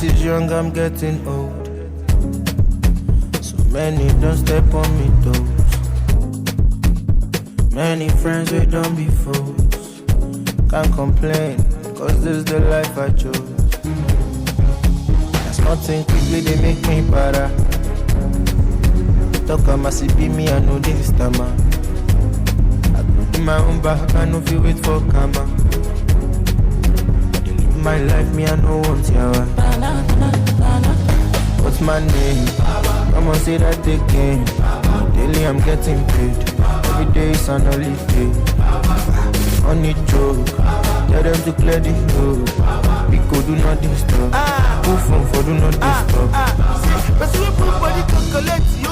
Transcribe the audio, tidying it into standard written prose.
Is young, I'm getting old. So many don't step on me toes. Many friends we don't be fools. Can't complain, cause this is the life I chose. There's nothing quickly they make me para. Talk a massive be me, I know this time. I go do my own back, I know if you wait for karma. My life, me, I know want yawa. What's my name? Come on, say that again. Daily, I'm getting paid. Every day is an holiday. On the joke, tell them to clear the road. Pico, do not disturb. Who phone for do not disturb. But you put body to collect you.